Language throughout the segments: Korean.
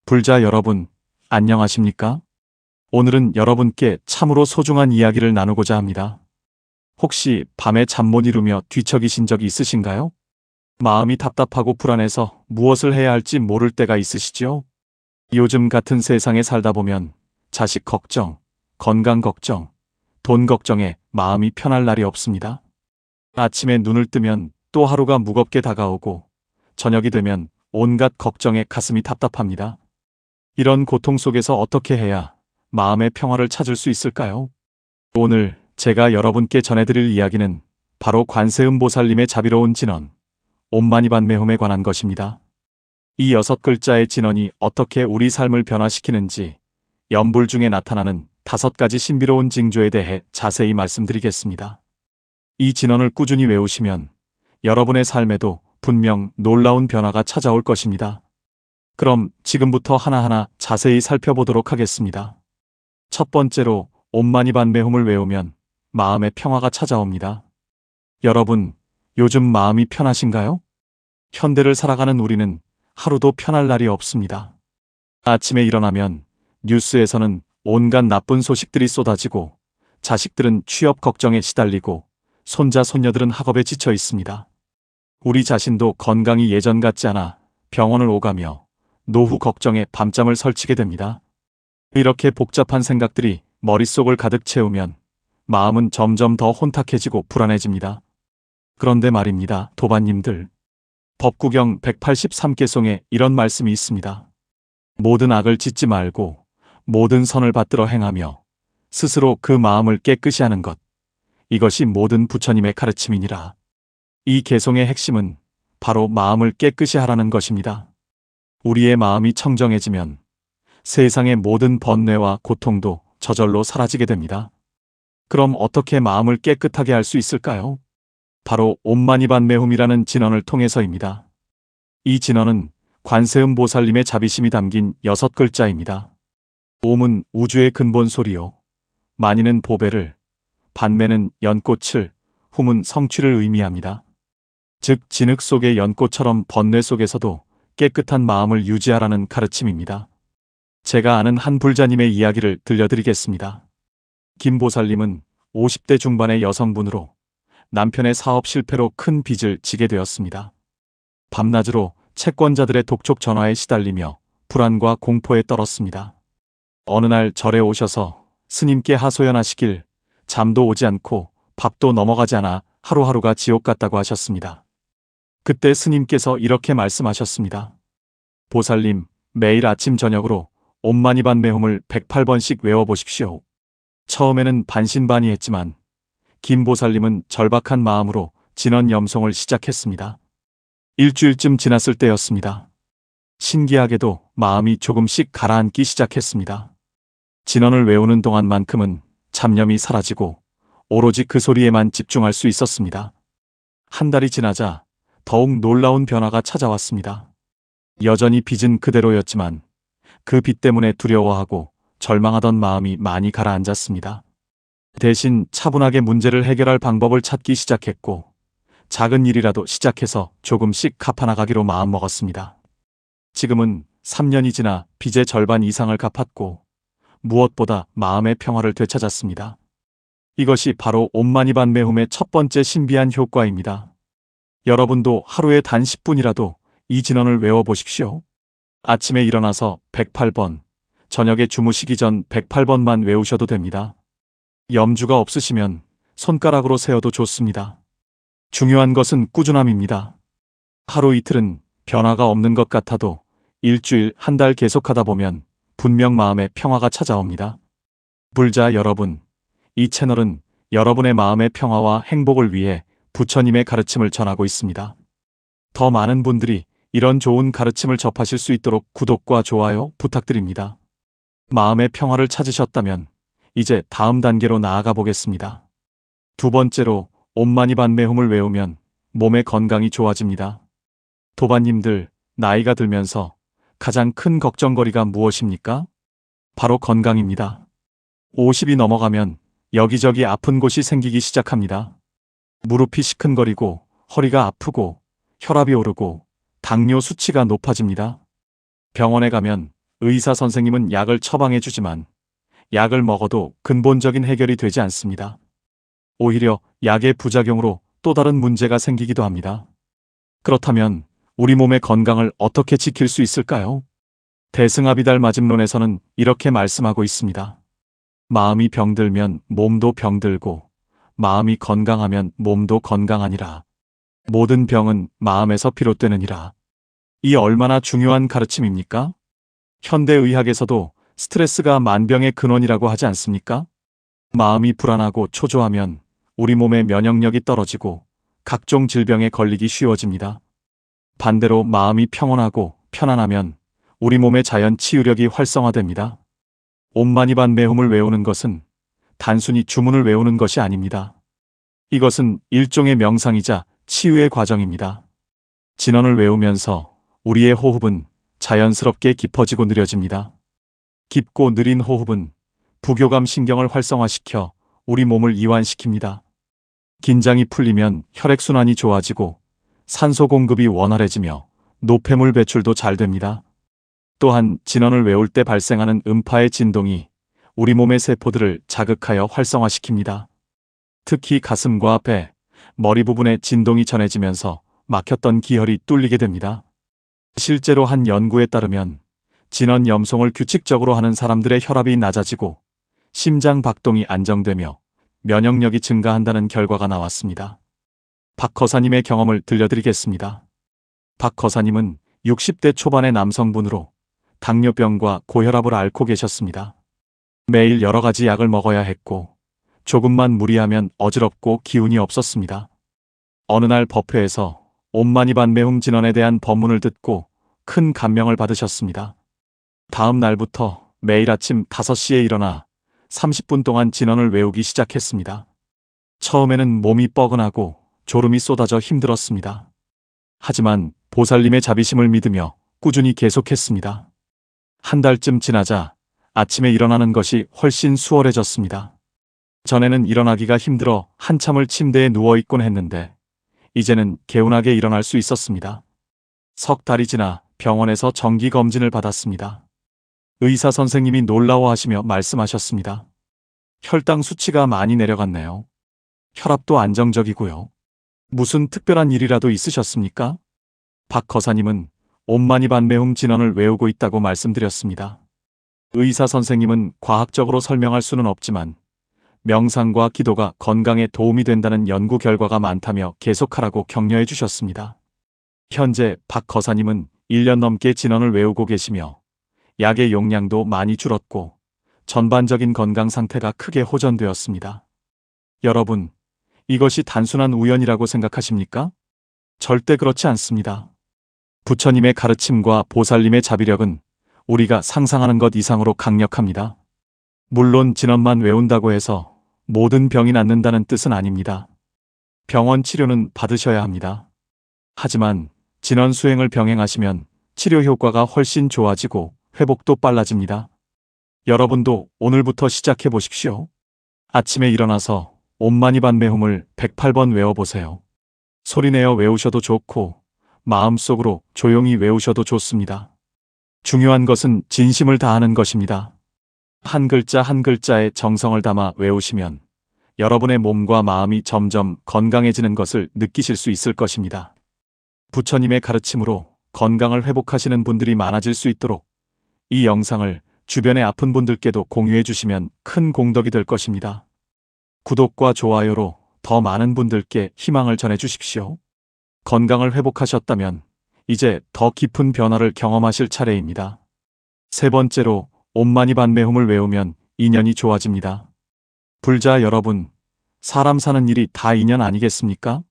불자 여러분, 안녕하십니까? 오늘은 여러분께 참으로 소중한 이야기를 나누고자 합니다. 혹시 밤에 잠 못 이루며 뒤척이신 적이 있으신가요? 마음이 답답하고 불안해서 무엇을 해야 할지 모를 때가 있으시죠? 요즘 같은 세상에 살다 보면 자식 걱정, 건강 걱정, 돈 걱정에 마음이 편할 날이 없습니다. 아침에 눈을 뜨면 또 하루가 무겁게 다가오고 저녁이 되면 온갖 걱정에 가슴이 답답합니다. 이런 고통 속에서 어떻게 해야 마음의 평화를 찾을 수 있을까요? 오늘 제가 여러분께 전해드릴 이야기는 바로 관세음보살님의 자비로운 진언, 옴마니반메홈에 관한 것입니다. 이 6글자의 진언이 어떻게 우리 삶을 변화시키는지 연불 중에 나타나는 5가지 신비로운 징조에 대해 자세히 말씀드리겠습니다. 이 진언을 꾸준히 외우시면 여러분의 삶에도 분명 놀라운 변화가 찾아올 것입니다. 그럼 지금부터 하나하나 자세히 살펴보도록 하겠습니다. 첫 번째로 옴마니반메홈을 외우면 마음의 평화가 찾아옵니다. 여러분, 요즘 마음이 편하신가요? 현대를 살아가는 우리는 하루도 편할 날이 없습니다. 아침에 일어나면 뉴스에서는 온갖 나쁜 소식들이 쏟아지고 자식들은 취업 걱정에 시달리고 손자 손녀들은 학업에 지쳐 있습니다. 우리 자신도 건강이 예전 같지 않아 병원을 오가며 노후 걱정에 밤잠을 설치게 됩니다. 이렇게 복잡한 생각들이 머릿속을 가득 채우면 마음은 점점 더 혼탁해지고 불안해집니다. 그런데 말입니다, 도반님들. 법구경 183개송에 이런 말씀이 있습니다. 모든 악을 짓지 말고 모든 선을 받들어 행하며 스스로 그 마음을 깨끗이 하는 것. 이것이 모든 부처님의 가르침이니라. 이 개송의 핵심은 바로 마음을 깨끗이 하라는 것입니다. 우리의 마음이 청정해지면 세상의 모든 번뇌와 고통도 저절로 사라지게 됩니다. 그럼 어떻게 마음을 깨끗하게 할 수 있을까요? 바로 옴마니반메홈이라는 진언을 통해서입니다. 이 진언은 관세음보살님의 자비심이 담긴 6글자입니다. 옴은 우주의 근본 소리요, 마니는 보배를, 반매는 연꽃을, 훔은 성취를 의미합니다. 즉 진흙 속의 연꽃처럼 번뇌 속에서도 깨끗한 마음을 유지하라는 가르침입니다. 제가 아는 한 불자님의 이야기를 들려드리겠습니다. 김 보살님은 50대 중반의 여성분으로 남편의 사업 실패로 큰 빚을 지게 되었습니다. 밤낮으로 채권자들의 독촉 전화에 시달리며 불안과 공포에 떨었습니다. 어느 날 절에 오셔서 스님께 하소연하시길 잠도 오지 않고 밥도 넘어가지 않아 하루하루가 지옥 같다고 하셨습니다. 그때 스님께서 이렇게 말씀하셨습니다. 보살님, 매일 아침 저녁으로 옴마니반메홈을 108번씩 외워보십시오. 처음에는 반신반의했지만 김 보살님은 절박한 마음으로 진언 염송을 시작했습니다. 일주일쯤 지났을 때였습니다. 신기하게도 마음이 조금씩 가라앉기 시작했습니다. 진언을 외우는 동안만큼은 잡념이 사라지고 오로지 그 소리에만 집중할 수 있었습니다. 한 달이 지나자 더욱 놀라운 변화가 찾아왔습니다. 여전히 빚은 그대로였지만 그 빚 때문에 두려워하고 절망하던 마음이 많이 가라앉았습니다. 대신 차분하게 문제를 해결할 방법을 찾기 시작했고 작은 일이라도 시작해서 조금씩 갚아나가기로 마음먹었습니다. 지금은 3년이 지나 빚의 절반 이상을 갚았고 무엇보다 마음의 평화를 되찾았습니다. 이것이 바로 옴마니반메홈의 첫 번째 신비한 효과입니다. 여러분도 하루에 단 10분이라도 이 진언을 외워보십시오. 아침에 일어나서 108번, 저녁에 주무시기 전 108번만 외우셔도 됩니다. 염주가 없으시면 손가락으로 세어도 좋습니다. 중요한 것은 꾸준함입니다. 하루 이틀은 변화가 없는 것 같아도 일주일, 한 달 계속하다 보면 분명 마음의 평화가 찾아옵니다. 불자 여러분, 이 채널은 여러분의 마음의 평화와 행복을 위해 부처님의 가르침을 전하고 있습니다. 더 많은 분들이 이런 좋은 가르침을 접하실 수 있도록 구독과 좋아요 부탁드립니다. 마음의 평화를 찾으셨다면 이제 다음 단계로 나아가 보겠습니다. 두 번째로 옴마니반메홈을 외우면 몸의 건강이 좋아집니다. 도반님들, 나이가 들면서 가장 큰 걱정거리가 무엇입니까? 바로 건강입니다. 50이 넘어가면 여기저기 아픈 곳이 생기기 시작합니다. 무릎이 시큰거리고 허리가 아프고 혈압이 오르고 당뇨 수치가 높아집니다. 병원에 가면 의사 선생님은 약을 처방해 주지만 약을 먹어도 근본적인 해결이 되지 않습니다. 오히려 약의 부작용으로 또 다른 문제가 생기기도 합니다. 그렇다면 우리 몸의 건강을 어떻게 지킬 수 있을까요? 대승아비달 마집론에서는 이렇게 말씀하고 있습니다. 마음이 병들면 몸도 병들고 마음이 건강하면 몸도 건강하니라. 모든 병은 마음에서 비롯되느니라. 이 얼마나 중요한 가르침입니까? 현대의학에서도 스트레스가 만병의 근원이라고 하지 않습니까? 마음이 불안하고 초조하면 우리 몸의 면역력이 떨어지고 각종 질병에 걸리기 쉬워집니다. 반대로 마음이 평온하고 편안하면 우리 몸의 자연 치유력이 활성화됩니다. 옴마니반메홈을 외우는 것은 단순히 주문을 외우는 것이 아닙니다. 이것은 일종의 명상이자 치유의 과정입니다. 진언을 외우면서 우리의 호흡은 자연스럽게 깊어지고 느려집니다. 깊고 느린 호흡은 부교감 신경을 활성화시켜 우리 몸을 이완시킵니다. 긴장이 풀리면 혈액순환이 좋아지고 산소 공급이 원활해지며 노폐물 배출도 잘 됩니다. 또한 진언을 외울 때 발생하는 음파의 진동이 우리 몸의 세포들을 자극하여 활성화시킵니다. 특히 가슴과 배, 머리 부분에 진동이 전해지면서 막혔던 기혈이 뚫리게 됩니다. 실제로 한 연구에 따르면 진언 염송을 규칙적으로 하는 사람들의 혈압이 낮아지고 심장 박동이 안정되며 면역력이 증가한다는 결과가 나왔습니다. 박 거사님의 경험을 들려드리겠습니다. 박 거사님은 60대 초반의 남성분으로 당뇨병과 고혈압을 앓고 계셨습니다. 매일 여러 가지 약을 먹어야 했고 조금만 무리하면 어지럽고 기운이 없었습니다. 어느 날 법회에서 옴마니반메홈 진언에 대한 법문을 듣고 큰 감명을 받으셨습니다. 다음 날부터 매일 아침 5시에 일어나 30분 동안 진언을 외우기 시작했습니다. 처음에는 몸이 뻐근하고 졸음이 쏟아져 힘들었습니다. 하지만 보살님의 자비심을 믿으며 꾸준히 계속했습니다. 한 달쯤 지나자 아침에 일어나는 것이 훨씬 수월해졌습니다. 전에는 일어나기가 힘들어 한참을 침대에 누워있곤 했는데 이제는 개운하게 일어날 수 있었습니다. 석 달이 지나 병원에서 정기검진을 받았습니다. 의사 선생님이 놀라워하시며 말씀하셨습니다. 혈당 수치가 많이 내려갔네요. 혈압도 안정적이고요. 무슨 특별한 일이라도 있으셨습니까? 박 거사님은 옴마니반메홈 진언을 외우고 있다고 말씀드렸습니다. 의사 선생님은 과학적으로 설명할 수는 없지만 명상과 기도가 건강에 도움이 된다는 연구 결과가 많다며 계속하라고 격려해 주셨습니다. 현재 박 거사님은 1년 넘게 진언을 외우고 계시며 약의 용량도 많이 줄었고 전반적인 건강 상태가 크게 호전되었습니다. 여러분, 이것이 단순한 우연이라고 생각하십니까? 절대 그렇지 않습니다. 부처님의 가르침과 보살님의 자비력은 우리가 상상하는 것 이상으로 강력합니다. 물론 진언만 외운다고 해서 모든 병이 낫는다는 뜻은 아닙니다. 병원 치료는 받으셔야 합니다. 하지만 진언 수행을 병행하시면 치료 효과가 훨씬 좋아지고 회복도 빨라집니다. 여러분도 오늘부터 시작해 보십시오. 아침에 일어나서 옴마니반메홈을 108번 외워보세요. 소리내어 외우셔도 좋고 마음속으로 조용히 외우셔도 좋습니다. 중요한 것은 진심을 다하는 것입니다. 한 글자 한 글자에 정성을 담아 외우시면 여러분의 몸과 마음이 점점 건강해지는 것을 느끼실 수 있을 것입니다. 부처님의 가르침으로 건강을 회복하시는 분들이 많아질 수 있도록 이 영상을 주변의 아픈 분들께도 공유해 주시면 큰 공덕이 될 것입니다. 구독과 좋아요로 더 많은 분들께 희망을 전해 주십시오. 건강을 회복하셨다면 이제 더 깊은 변화를 경험하실 차례입니다. 세 번째로 옴마니반메홈을 외우면 인연이 좋아집니다. 불자 여러분, 사람 사는 일이 다 인연 아니겠습니까?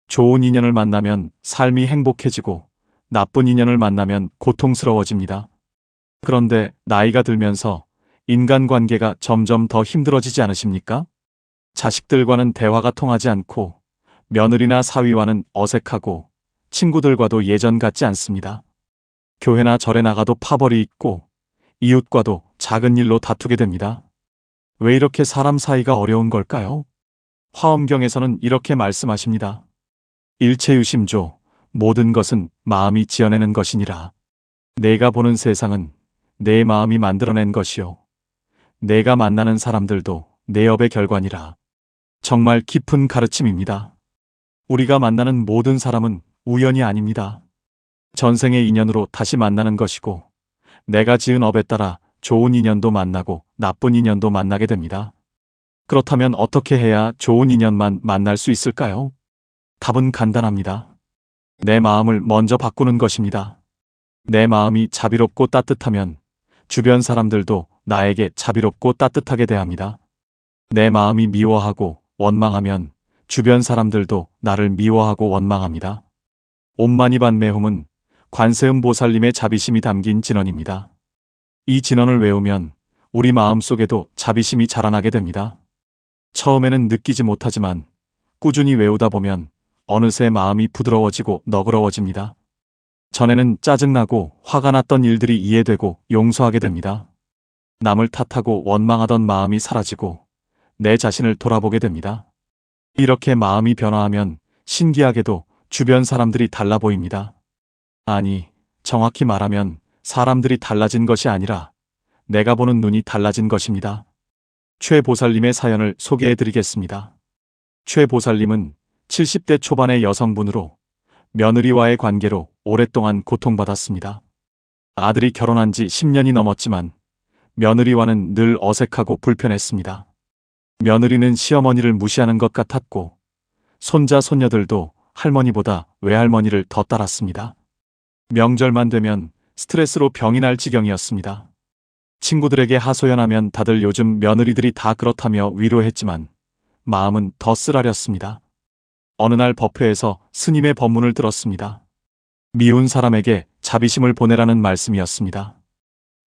좋은 인연을 만나면 삶이 행복해지고 나쁜 인연을 만나면 고통스러워집니다. 그런데 나이가 들면서 인간관계가 점점 더 힘들어지지 않으십니까? 자식들과는 대화가 통하지 않고 며느리나 사위와는 어색하고 친구들과도 예전 같지 않습니다. 교회나 절에 나가도 파벌이 있고 이웃과도 작은 일로 다투게 됩니다. 왜 이렇게 사람 사이가 어려운 걸까요? 화엄경에서는 이렇게 말씀하십니다. 일체유심조, 모든 것은 마음이 지어내는 것이니라. 내가 보는 세상은 내 마음이 만들어낸 것이요. 내가 만나는 사람들도 내 업의 결과니라. 정말 깊은 가르침입니다. 우리가 만나는 모든 사람은 우연이 아닙니다. 전생의 인연으로 다시 만나는 것이고, 내가 지은 업에 따라 좋은 인연도 만나고 나쁜 인연도 만나게 됩니다. 그렇다면 어떻게 해야 좋은 인연만 만날 수 있을까요? 답은 간단합니다. 내 마음을 먼저 바꾸는 것입니다. 내 마음이 자비롭고 따뜻하면 주변 사람들도 나에게 자비롭고 따뜻하게 대합니다. 내 마음이 미워하고 원망하면 주변 사람들도 나를 미워하고 원망합니다. 옴마니반메홈은 관세음 보살님의 자비심이 담긴 진언입니다. 이 진언을 외우면 우리 마음 속에도 자비심이 자라나게 됩니다. 처음에는 느끼지 못하지만 꾸준히 외우다 보면 어느새 마음이 부드러워지고 너그러워집니다. 전에는 짜증나고 화가 났던 일들이 이해되고 용서하게 됩니다. 남을 탓하고 원망하던 마음이 사라지고 내 자신을 돌아보게 됩니다. 이렇게 마음이 변화하면 신기하게도 주변 사람들이 달라 보입니다. 아니, 정확히 말하면 사람들이 달라진 것이 아니라 내가 보는 눈이 달라진 것입니다. 최 보살님의 사연을 소개해드리겠습니다. 최 보살님은 70대 초반의 여성분으로 며느리와의 관계로 오랫동안 고통받았습니다. 아들이 결혼한 지 10년이 넘었지만 며느리와는 늘 어색하고 불편했습니다. 며느리는 시어머니를 무시하는 것 같았고 손자 손녀들도 할머니보다 외할머니를 더 따랐습니다. 명절만 되면 스트레스로 병이 날 지경이었습니다. 친구들에게 하소연하면 다들 요즘 며느리들이 다 그렇다며 위로했지만 마음은 더 쓰라렸습니다. 어느 날 법회에서 스님의 법문을 들었습니다. 미운 사람에게 자비심을 보내라는 말씀이었습니다.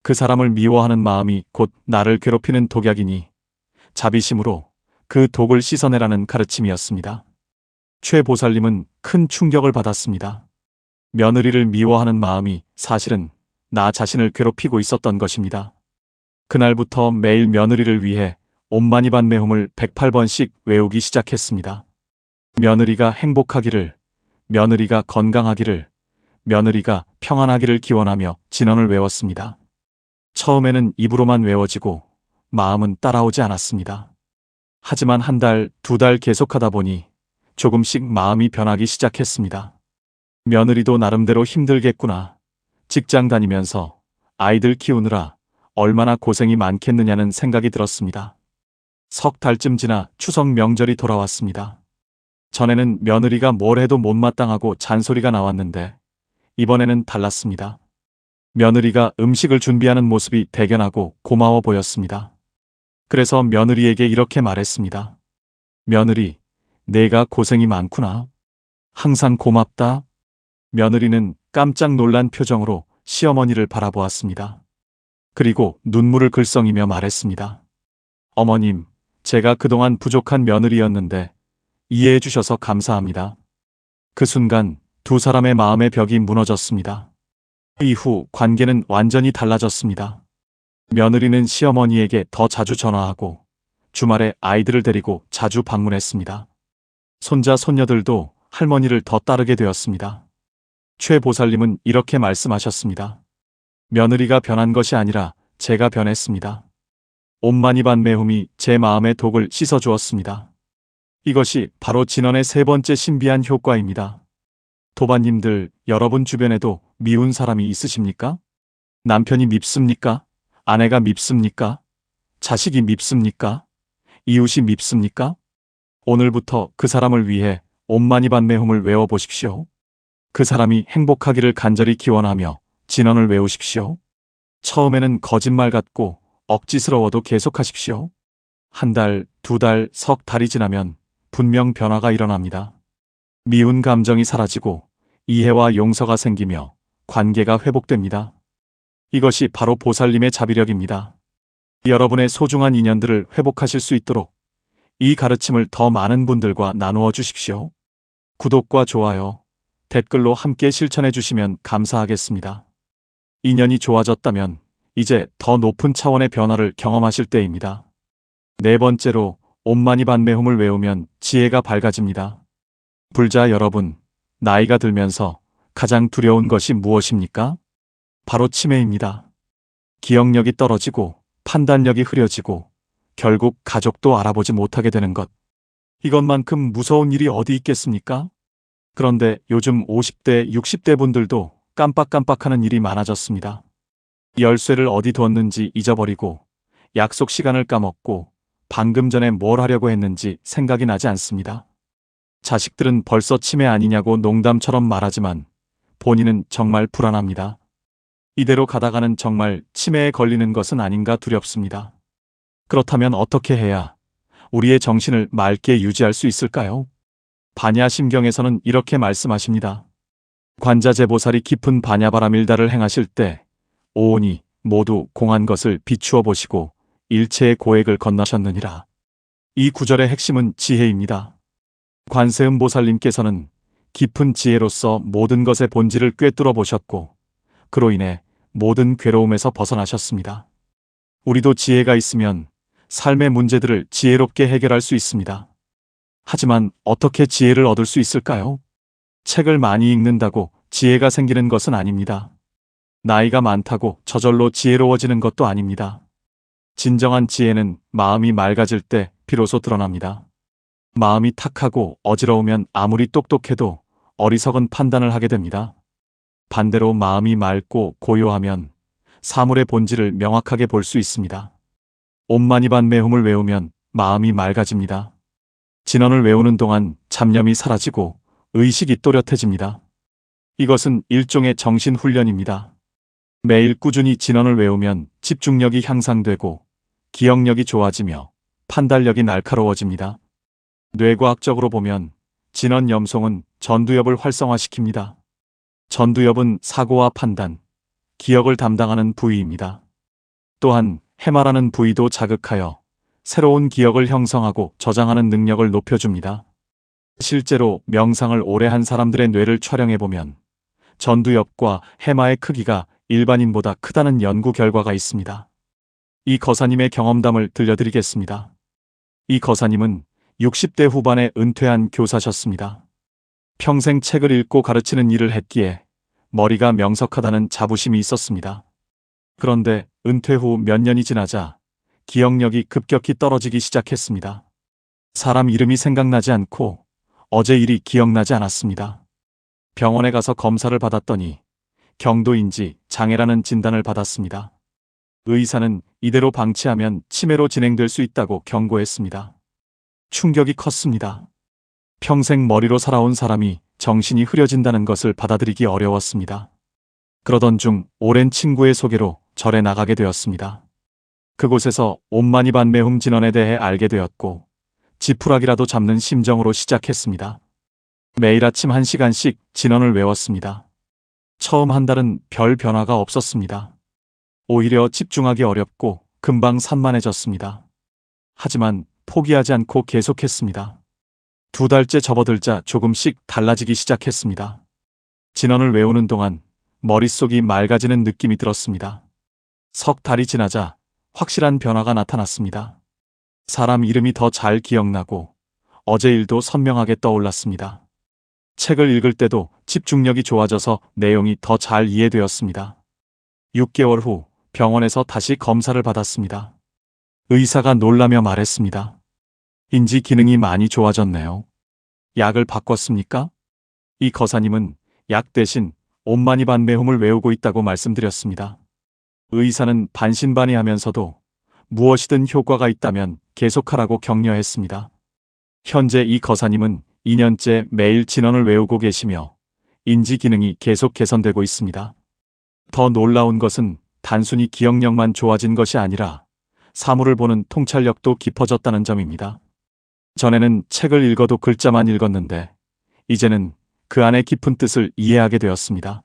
그 사람을 미워하는 마음이 곧 나를 괴롭히는 독약이니 자비심으로 그 독을 씻어내라는 가르침이었습니다. 최 보살님은 큰 충격을 받았습니다. 며느리를 미워하는 마음이 사실은 나 자신을 괴롭히고 있었던 것입니다. 그날부터 매일 며느리를 위해 옴마니반메홈을 108번씩 외우기 시작했습니다. 며느리가 행복하기를, 며느리가 건강하기를, 며느리가 평안하기를 기원하며 진언을 외웠습니다. 처음에는 입으로만 외워지고 마음은 따라오지 않았습니다. 하지만 한 달, 두 달 계속하다 보니 조금씩 마음이 변하기 시작했습니다. 며느리도 나름대로 힘들겠구나. 직장 다니면서 아이들 키우느라 얼마나 고생이 많겠느냐는 생각이 들었습니다. 석 달쯤 지나 추석 명절이 돌아왔습니다. 전에는 며느리가 뭘 해도 못마땅하고 잔소리가 나왔는데 이번에는 달랐습니다. 며느리가 음식을 준비하는 모습이 대견하고 고마워 보였습니다. 그래서 며느리에게 이렇게 말했습니다. 며느리, 내가 고생이 많구나. 항상 고맙다. 며느리는 깜짝 놀란 표정으로 시어머니를 바라보았습니다. 그리고 눈물을 글썽이며 말했습니다. 어머님, 제가 그동안 부족한 며느리였는데 이해해 주셔서 감사합니다. 그 순간 두 사람의 마음의 벽이 무너졌습니다. 이후 관계는 완전히 달라졌습니다. 며느리는 시어머니에게 더 자주 전화하고 주말에 아이들을 데리고 자주 방문했습니다. 손자 손녀들도 할머니를 더 따르게 되었습니다. 최 보살님은 이렇게 말씀하셨습니다. 며느리가 변한 것이 아니라 제가 변했습니다. 옴마니반메홈이 제 마음의 독을 씻어주었습니다. 이것이 바로 진언의 세 번째 신비한 효과입니다. 도반님들, 여러분 주변에도 미운 사람이 있으십니까? 남편이 밉습니까? 아내가 밉습니까? 자식이 밉습니까? 이웃이 밉습니까? 오늘부터 그 사람을 위해 옴마니반메홈을 외워보십시오. 그 사람이 행복하기를 간절히 기원하며 진언을 외우십시오. 처음에는 거짓말 같고 억지스러워도 계속하십시오. 한 달, 두 달, 석 달이 지나면 분명 변화가 일어납니다. 미운 감정이 사라지고 이해와 용서가 생기며 관계가 회복됩니다. 이것이 바로 보살님의 자비력입니다. 여러분의 소중한 인연들을 회복하실 수 있도록 이 가르침을 더 많은 분들과 나누어 주십시오. 구독과 좋아요, 댓글로 함께 실천해 주시면 감사하겠습니다. 인연이 좋아졌다면 이제 더 높은 차원의 변화를 경험하실 때입니다. 네 번째로 옴마니반메홈을 외우면 지혜가 밝아집니다. 불자 여러분, 나이가 들면서 가장 두려운 것이 무엇입니까? 바로 치매입니다. 기억력이 떨어지고 판단력이 흐려지고 결국 가족도 알아보지 못하게 되는 것. 이것만큼 무서운 일이 어디 있겠습니까? 그런데 요즘 50대, 60대 분들도 깜빡깜빡하는 일이 많아졌습니다. 열쇠를 어디 뒀는지 잊어버리고 약속 시간을 까먹고 방금 전에 뭘 하려고 했는지 생각이 나지 않습니다. 자식들은 벌써 치매 아니냐고 농담처럼 말하지만 본인은 정말 불안합니다. 이대로 가다가는 정말 치매에 걸리는 것은 아닌가 두렵습니다. 그렇다면 어떻게 해야 우리의 정신을 맑게 유지할 수 있을까요? 반야심경에서는 이렇게 말씀하십니다. 관자재보살이 깊은 반야바라밀다를 행하실 때 오온이 모두 공한 것을 비추어 보시고 일체의 고액을 건너셨느니라. 이 구절의 핵심은 지혜입니다. 관세음보살님께서는 깊은 지혜로서 모든 것의 본질을 꿰뚫어 보셨고 그로 인해 모든 괴로움에서 벗어나셨습니다. 우리도 지혜가 있으면 삶의 문제들을 지혜롭게 해결할 수 있습니다. 하지만 어떻게 지혜를 얻을 수 있을까요? 책을 많이 읽는다고 지혜가 생기는 것은 아닙니다. 나이가 많다고 저절로 지혜로워지는 것도 아닙니다. 진정한 지혜는 마음이 맑아질 때 비로소 드러납니다. 마음이 탁하고 어지러우면 아무리 똑똑해도 어리석은 판단을 하게 됩니다. 반대로 마음이 맑고 고요하면 사물의 본질을 명확하게 볼 수 있습니다. 옴마니반메hum을 외우면 마음이 맑아집니다. 진언을 외우는 동안 잡념이 사라지고 의식이 또렷해집니다. 이것은 일종의 정신훈련입니다. 매일 꾸준히 진언을 외우면 집중력이 향상되고 기억력이 좋아지며 판단력이 날카로워집니다. 뇌과학적으로 보면 진언 염송은 전두엽을 활성화시킵니다. 전두엽은 사고와 판단, 기억을 담당하는 부위입니다. 또한 해마라는 부위도 자극하여 새로운 기억을 형성하고 저장하는 능력을 높여줍니다. 실제로 명상을 오래 한 사람들의 뇌를 촬영해보면 전두엽과 해마의 크기가 일반인보다 크다는 연구 결과가 있습니다. 이 거사님의 경험담을 들려드리겠습니다. 이 거사님은 60대 후반에 은퇴한 교사셨습니다. 평생 책을 읽고 가르치는 일을 했기에 머리가 명석하다는 자부심이 있었습니다. 그런데 은퇴 후 몇 년이 지나자 기억력이 급격히 떨어지기 시작했습니다. 사람 이름이 생각나지 않고 어제 일이 기억나지 않았습니다. 병원에 가서 검사를 받았더니 경도인지 장애라는 진단을 받았습니다. 의사는 이대로 방치하면 치매로 진행될 수 있다고 경고했습니다. 충격이 컸습니다. 평생 머리로 살아온 사람이 정신이 흐려진다는 것을 받아들이기 어려웠습니다. 그러던 중 오랜 친구의 소개로 절에 나가게 되었습니다. 그곳에서 옴마니반메hum 진언에 대해 알게 되었고 지푸라기라도 잡는 심정으로 시작했습니다. 매일 아침 1시간씩 진언을 외웠습니다. 처음 한 달은 별 변화가 없었습니다. 오히려 집중하기 어렵고 금방 산만해졌습니다. 하지만 포기하지 않고 계속했습니다. 2달째 접어들자 조금씩 달라지기 시작했습니다. 진언을 외우는 동안 머릿속이 맑아지는 느낌이 들었습니다. 석 달이 지나자 확실한 변화가 나타났습니다. 사람 이름이 더 잘 기억나고 어제 일도 선명하게 떠올랐습니다. 책을 읽을 때도 집중력이 좋아져서 내용이 더 잘 이해되었습니다. 6개월 후 병원에서 다시 검사를 받았습니다. 의사가 놀라며 말했습니다. 인지 기능이 많이 좋아졌네요. 약을 바꿨습니까? 이 거사님은 약 대신 옴마니반메hum을 외우고 있다고 말씀드렸습니다. 의사는 반신반의하면서도 무엇이든 효과가 있다면 계속하라고 격려했습니다. 현재 이 거사님은 2년째 매일 진언을 외우고 계시며 인지 기능이 계속 개선되고 있습니다. 더 놀라운 것은 단순히 기억력만 좋아진 것이 아니라 사물을 보는 통찰력도 깊어졌다는 점입니다. 전에는 책을 읽어도 글자만 읽었는데 이제는 그 안의 깊은 뜻을 이해하게 되었습니다.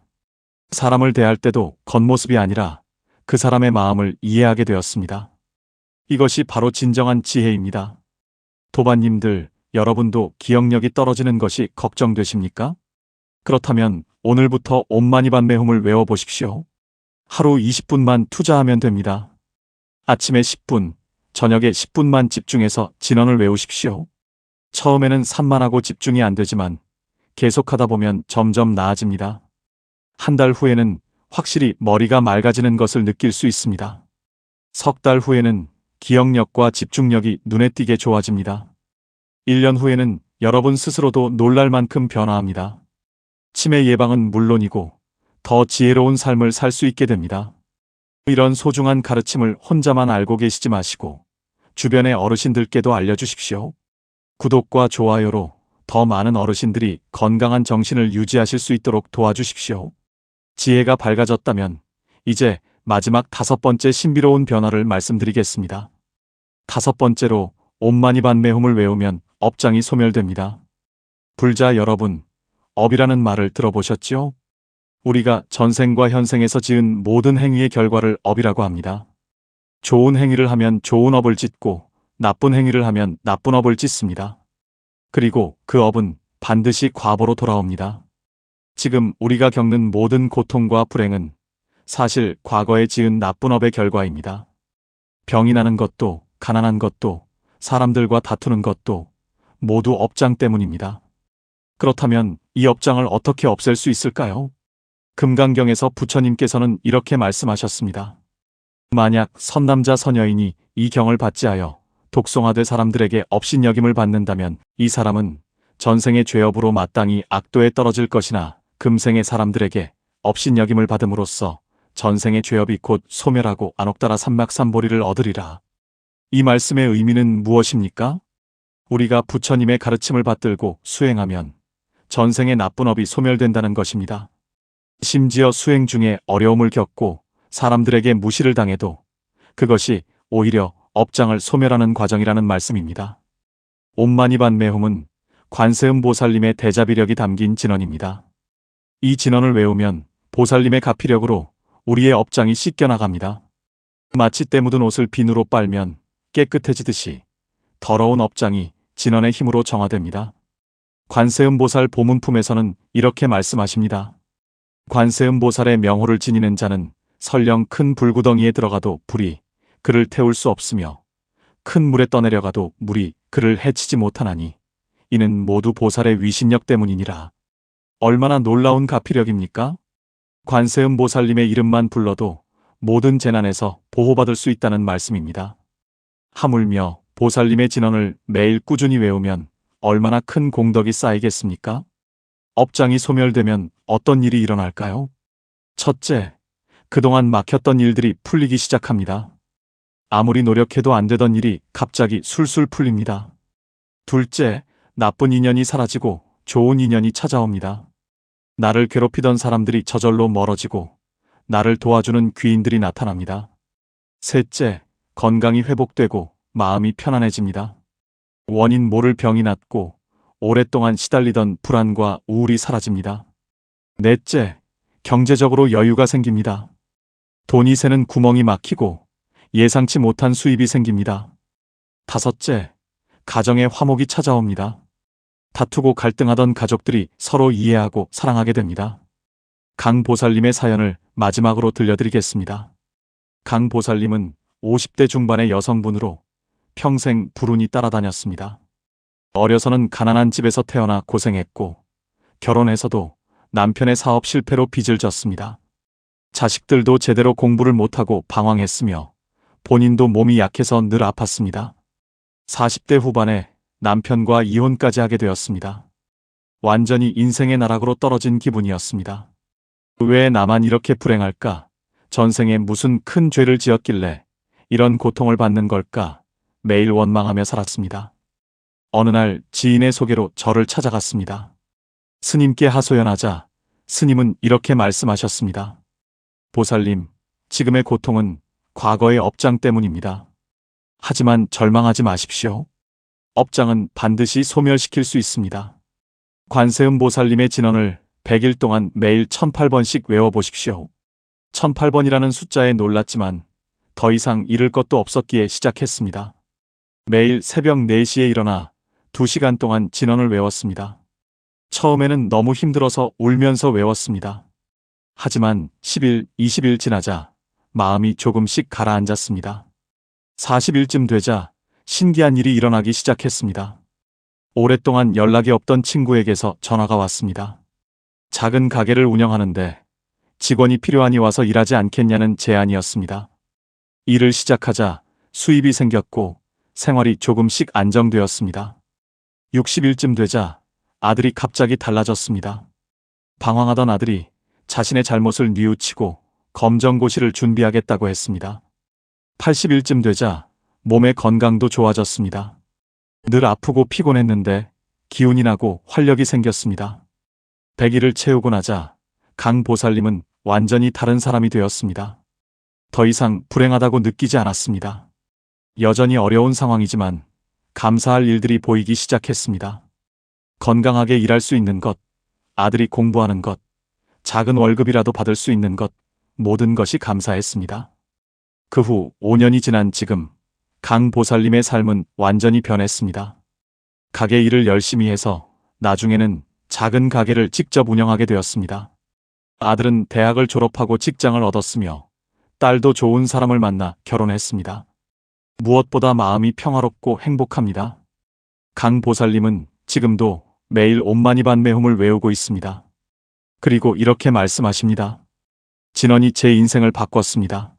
사람을 대할 때도 겉모습이 아니라 그 사람의 마음을 이해하게 되었습니다. 이것이 바로 진정한 지혜입니다. 도반님들, 여러분도 기억력이 떨어지는 것이 걱정되십니까? 그렇다면 오늘부터 옴마니반메hum을 외워보십시오. 하루 20분만 투자하면 됩니다. 아침에 10분, 저녁에 10분만 집중해서 진언을 외우십시오. 처음에는 산만하고 집중이 안 되지만 계속하다 보면 점점 나아집니다. 한 달 후에는 확실히 머리가 맑아지는 것을 느낄 수 있습니다. 석 달 후에는 기억력과 집중력이 눈에 띄게 좋아집니다. 1년 후에는 여러분 스스로도 놀랄 만큼 변화합니다. 치매 예방은 물론이고 더 지혜로운 삶을 살 수 있게 됩니다. 이런 소중한 가르침을 혼자만 알고 계시지 마시고 주변의 어르신들께도 알려주십시오. 구독과 좋아요로 더 많은 어르신들이 건강한 정신을 유지하실 수 있도록 도와주십시오. 지혜가 밝아졌다면 이제 마지막 5번째 신비로운 변화를 말씀드리겠습니다. 5번째로 옴마니반메홈을 외우면 업장이 소멸됩니다. 불자 여러분, 업이라는 말을 들어보셨죠? 우리가 전생과 현생에서 지은 모든 행위의 결과를 업이라고 합니다. 좋은 행위를 하면 좋은 업을 짓고 나쁜 행위를 하면 나쁜 업을 짓습니다. 그리고 그 업은 반드시 과보로 돌아옵니다. 지금 우리가 겪는 모든 고통과 불행은 사실 과거에 지은 나쁜 업의 결과입니다. 병이 나는 것도, 가난한 것도, 사람들과 다투는 것도 모두 업장 때문입니다. 그렇다면 이 업장을 어떻게 없앨 수 있을까요? 금강경에서 부처님께서는 이렇게 말씀하셨습니다. 만약 선남자 선여인이 이 경을 받지하여 독송하되 사람들에게 업신여김을 받는다면 이 사람은 전생의 죄업으로 마땅히 악도에 떨어질 것이나 금생의 사람들에게 업신여김을 받음으로써 전생의 죄업이 곧 소멸하고 안옥다라 삼막삼보리를 얻으리라. 이 말씀의 의미는 무엇입니까? 우리가 부처님의 가르침을 받들고 수행하면 전생의 나쁜 업이 소멸된다는 것입니다. 심지어 수행 중에 어려움을 겪고 사람들에게 무시를 당해도 그것이 오히려 업장을 소멸하는 과정이라는 말씀입니다. 옴마니반메홈은 관세음 보살님의 대자비력이 담긴 진언입니다. 이 진언을 외우면 보살님의 가피력으로 우리의 업장이 씻겨나갑니다. 마치 때 묻은 옷을 비누로 빨면 깨끗해지듯이 더러운 업장이 진언의 힘으로 정화됩니다. 관세음 보살 보문품에서는 이렇게 말씀하십니다. 관세음 보살의 명호를 지니는 자는 설령 큰 불구덩이에 들어가도 불이 그를 태울 수 없으며 큰 물에 떠내려가도 물이 그를 해치지 못하나니 이는 모두 보살의 위신력 때문이니라. 얼마나 놀라운 가피력입니까? 관세음 보살님의 이름만 불러도 모든 재난에서 보호받을 수 있다는 말씀입니다. 하물며 보살님의 진언을 매일 꾸준히 외우면 얼마나 큰 공덕이 쌓이겠습니까? 업장이 소멸되면 어떤 일이 일어날까요? 첫째, 그동안 막혔던 일들이 풀리기 시작합니다. 아무리 노력해도 안 되던 일이 갑자기 술술 풀립니다. 둘째, 나쁜 인연이 사라지고 좋은 인연이 찾아옵니다. 나를 괴롭히던 사람들이 저절로 멀어지고 나를 도와주는 귀인들이 나타납니다. 셋째, 건강이 회복되고 마음이 편안해집니다. 원인 모를 병이 낫고 오랫동안 시달리던 불안과 우울이 사라집니다. 넷째, 경제적으로 여유가 생깁니다. 돈이 새는 구멍이 막히고 예상치 못한 수입이 생깁니다. 다섯째, 가정에 화목이 찾아옵니다. 다투고 갈등하던 가족들이 서로 이해하고 사랑하게 됩니다. 강 보살님의 사연을 마지막으로 들려드리겠습니다. 강 보살님은 50대 중반의 여성분으로 평생 불운이 따라다녔습니다. 어려서는 가난한 집에서 태어나 고생했고 결혼해서도 남편의 사업 실패로 빚을 졌습니다. 자식들도 제대로 공부를 못하고 방황했으며 본인도 몸이 약해서 늘 아팠습니다. 40대 후반에 남편과 이혼까지 하게 되었습니다. 완전히 인생의 나락으로 떨어진 기분이었습니다. 왜 나만 이렇게 불행할까? 전생에 무슨 큰 죄를 지었길래 이런 고통을 받는 걸까? 매일 원망하며 살았습니다. 어느 날 지인의 소개로 저를 찾아갔습니다. 스님께 하소연하자 스님은 이렇게 말씀하셨습니다. 보살님, 지금의 고통은 과거의 업장 때문입니다. 하지만 절망하지 마십시오. 업장은 반드시 소멸시킬 수 있습니다. 관세음 보살님의 진언을 100일 동안 매일 1008번씩 외워보십시오. 1008번이라는 숫자에 놀랐지만 더 이상 잃을 것도 없었기에 시작했습니다. 매일 새벽 4시에 일어나 2시간 동안 진언을 외웠습니다. 처음에는 너무 힘들어서 울면서 외웠습니다. 하지만 10일, 20일 지나자 마음이 조금씩 가라앉았습니다. 40일쯤 되자 신기한 일이 일어나기 시작했습니다. 오랫동안 연락이 없던 친구에게서 전화가 왔습니다. 작은 가게를 운영하는데 직원이 필요하니 와서 일하지 않겠냐는 제안이었습니다. 일을 시작하자 수입이 생겼고 생활이 조금씩 안정되었습니다. 60일쯤 되자 아들이 갑자기 달라졌습니다. 방황하던 아들이 자신의 잘못을 뉘우치고 검정고시를 준비하겠다고 했습니다. 80일쯤 되자 몸의 건강도 좋아졌습니다. 늘 아프고 피곤했는데 기운이 나고 활력이 생겼습니다. 100일을 채우고 나자 강 보살님은 완전히 다른 사람이 되었습니다. 더 이상 불행하다고 느끼지 않았습니다. 여전히 어려운 상황이지만 감사할 일들이 보이기 시작했습니다. 건강하게 일할 수 있는 것, 아들이 공부하는 것, 작은 월급이라도 받을 수 있는 것, 모든 것이 감사했습니다. 그 후 5년이 지난 지금 강 보살님의 삶은 완전히 변했습니다. 가게 일을 열심히 해서 나중에는 작은 가게를 직접 운영하게 되었습니다. 아들은 대학을 졸업하고 직장을 얻었으며 딸도 좋은 사람을 만나 결혼했습니다. 무엇보다 마음이 평화롭고 행복합니다. 강 보살님은 지금도 매일 옴마니반메 홈을 외우고 있습니다. 그리고 이렇게 말씀하십니다. 진원이 제 인생을 바꿨습니다.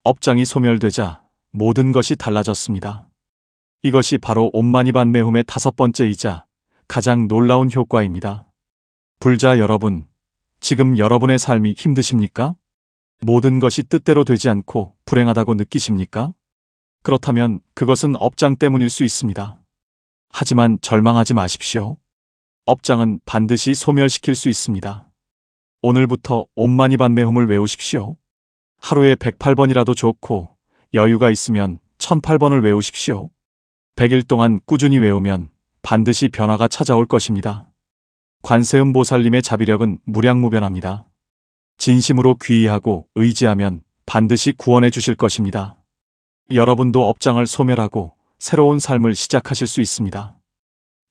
업장이 소멸되자 모든 것이 달라졌습니다. 이것이 바로 옴마니반메 홈의 5번째이자 가장 놀라운 효과입니다. 불자 여러분, 지금 여러분의 삶이 힘드십니까? 모든 것이 뜻대로 되지 않고 불행하다고 느끼십니까? 그렇다면 그것은 업장 때문일 수 있습니다. 하지만 절망하지 마십시오. 업장은 반드시 소멸시킬 수 있습니다. 오늘부터 옴마니반메 홈을 외우십시오. 하루에 108번이라도 좋고 여유가 있으면 1008번을 외우십시오. 100일 동안 꾸준히 외우면 반드시 변화가 찾아올 것입니다. 관세음 보살님의 자비력은 무량무변합니다. 진심으로 귀의하고 의지하면 반드시 구원해 주실 것입니다. 여러분도 업장을 소멸하고 새로운 삶을 시작하실 수 있습니다.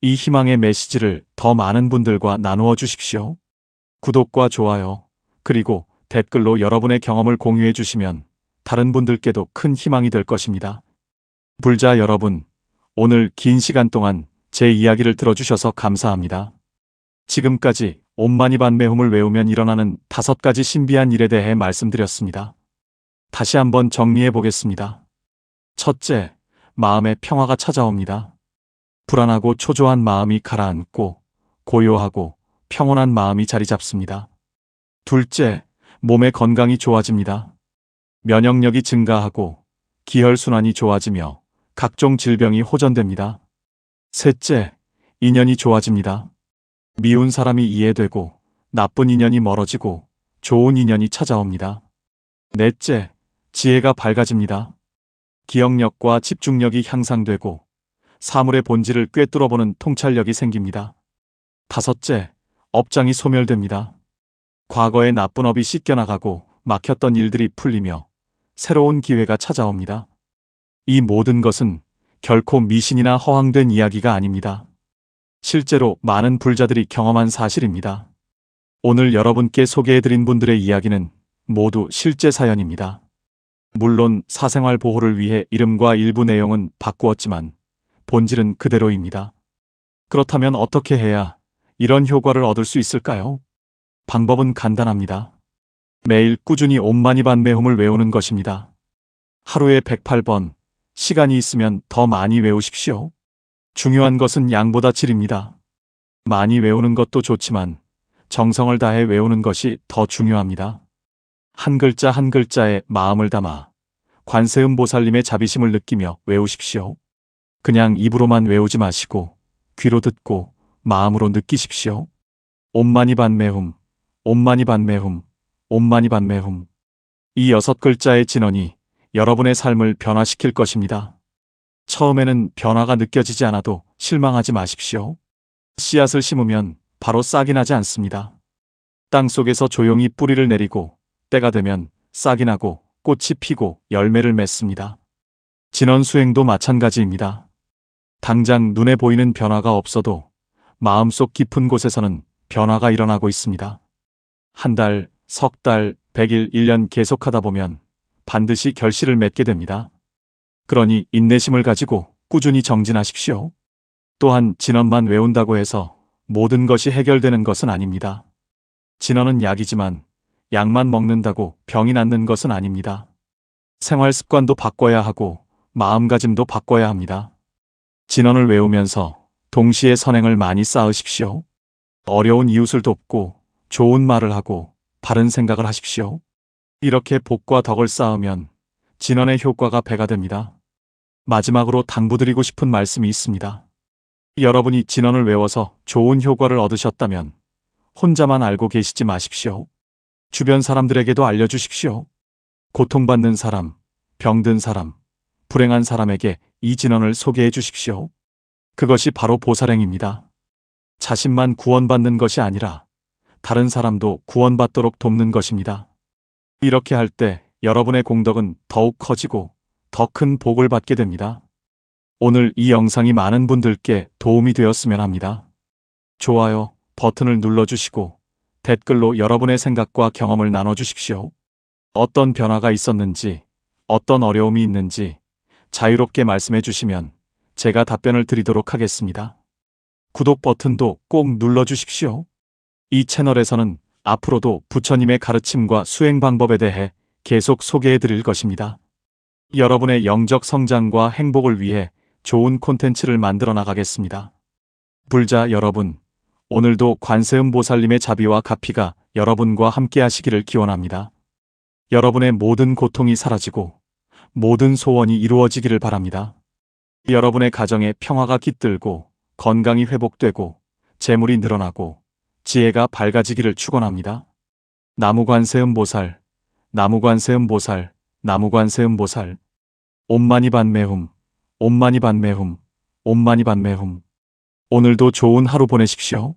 이 희망의 메시지를 더 많은 분들과 나누어 주십시오. 구독과 좋아요, 그리고 댓글로 여러분의 경험을 공유해 주시면 다른 분들께도 큰 희망이 될 것입니다. 불자 여러분, 오늘 긴 시간 동안 제 이야기를 들어주셔서 감사합니다. 지금까지 옴마니반메 홈을 외우면 일어나는 5가지 신비한 일에 대해 말씀드렸습니다. 다시 한번 정리해 보겠습니다. 첫째, 마음의 평화가 찾아옵니다. 불안하고 초조한 마음이 가라앉고 고요하고 평온한 마음이 자리 잡습니다. 둘째, 몸의 건강이 좋아집니다. 면역력이 증가하고 기혈순환이 좋아지며 각종 질병이 호전됩니다. 셋째, 인연이 좋아집니다. 미운 사람이 이해되고 나쁜 인연이 멀어지고 좋은 인연이 찾아옵니다. 넷째, 지혜가 밝아집니다. 기억력과 집중력이 향상되고 사물의 본질을 꿰뚫어보는 통찰력이 생깁니다. 다섯째, 업장이 소멸됩니다. 과거의 나쁜 업이 씻겨나가고 막혔던 일들이 풀리며 새로운 기회가 찾아옵니다. 이 모든 것은 결코 미신이나 허황된 이야기가 아닙니다. 실제로 많은 불자들이 경험한 사실입니다. 오늘 여러분께 소개해드린 분들의 이야기는 모두 실제 사연입니다. 물론 사생활 보호를 위해 이름과 일부 내용은 바꾸었지만 본질은 그대로입니다. 그렇다면 어떻게 해야 이런 효과를 얻을 수 있을까요? 방법은 간단합니다. 매일 꾸준히 옴마니반메 홈을 외우는 것입니다. 하루에 108번, 시간이 있으면 더 많이 외우십시오. 중요한 것은 양보다 질입니다. 많이 외우는 것도 좋지만 정성을 다해 외우는 것이 더 중요합니다. 한 글자 한 글자에 마음을 담아 관세음 보살님의 자비심을 느끼며 외우십시오. 그냥 입으로만 외우지 마시고 귀로 듣고 마음으로 느끼십시오. 옴마니반메 홈, 옴마니반메 홈, 옴마니반메 홈. 이 6글자의 진원이 여러분의 삶을 변화시킬 것입니다. 처음에는 변화가 느껴지지 않아도 실망하지 마십시오. 씨앗을 심으면 바로 싹이 나지 않습니다. 땅 속에서 조용히 뿌리를 내리고 때가 되면 싹이 나고 꽃이 피고 열매를 맺습니다. 진원 수행도 마찬가지입니다. 당장 눈에 보이는 변화가 없어도 마음속 깊은 곳에서는 변화가 일어나고 있습니다. 한 달, 석 달, 100일, 1년 계속하다 보면 반드시 결실을 맺게 됩니다. 그러니 인내심을 가지고 꾸준히 정진하십시오. 또한 진원만 외운다고 해서 모든 것이 해결되는 것은 아닙니다. 진원은 약이지만 약만 먹는다고 병이 낫는 것은 아닙니다. 생활 습관도 바꿔야 하고 마음가짐도 바꿔야 합니다. 진언을 외우면서 동시에 선행을 많이 쌓으십시오. 어려운 이웃을 돕고 좋은 말을 하고 바른 생각을 하십시오. 이렇게 복과 덕을 쌓으면 진언의 효과가 배가 됩니다. 마지막으로 당부드리고 싶은 말씀이 있습니다. 여러분이 진언을 외워서 좋은 효과를 얻으셨다면 혼자만 알고 계시지 마십시오. 주변 사람들에게도 알려주십시오. 고통받는 사람, 병든 사람, 불행한 사람에게 이 진언을 소개해 주십시오. 그것이 바로 보살행입니다. 자신만 구원받는 것이 아니라 다른 사람도 구원받도록 돕는 것입니다. 이렇게 할 때 여러분의 공덕은 더욱 커지고 더 큰 복을 받게 됩니다. 오늘 이 영상이 많은 분들께 도움이 되었으면 합니다. 좋아요 버튼을 눌러주시고 댓글로 여러분의 생각과 경험을 나눠주십시오. 어떤 변화가 있었는지, 어떤 어려움이 있는지 자유롭게 말씀해 주시면 제가 답변을 드리도록 하겠습니다. 구독 버튼도 꼭 눌러주십시오. 이 채널에서는 앞으로도 부처님의 가르침과 수행 방법에 대해 계속 소개해 드릴 것입니다. 여러분의 영적 성장과 행복을 위해 좋은 콘텐츠를 만들어 나가겠습니다. 불자 여러분, 오늘도 관세음 보살님의 자비와 가피가 여러분과 함께 하시기를 기원합니다. 여러분의 모든 고통이 사라지고 모든 소원이 이루어지기를 바랍니다. 여러분의 가정에 평화가 깃들고 건강이 회복되고 재물이 늘어나고 지혜가 밝아지기를 축원합니다. 나무관세음보살, 나무관세음보살, 나무관세음보살. 옴마니반메훔, 옴마니반메훔, 옴마니반메훔. 오늘도 좋은 하루 보내십시오.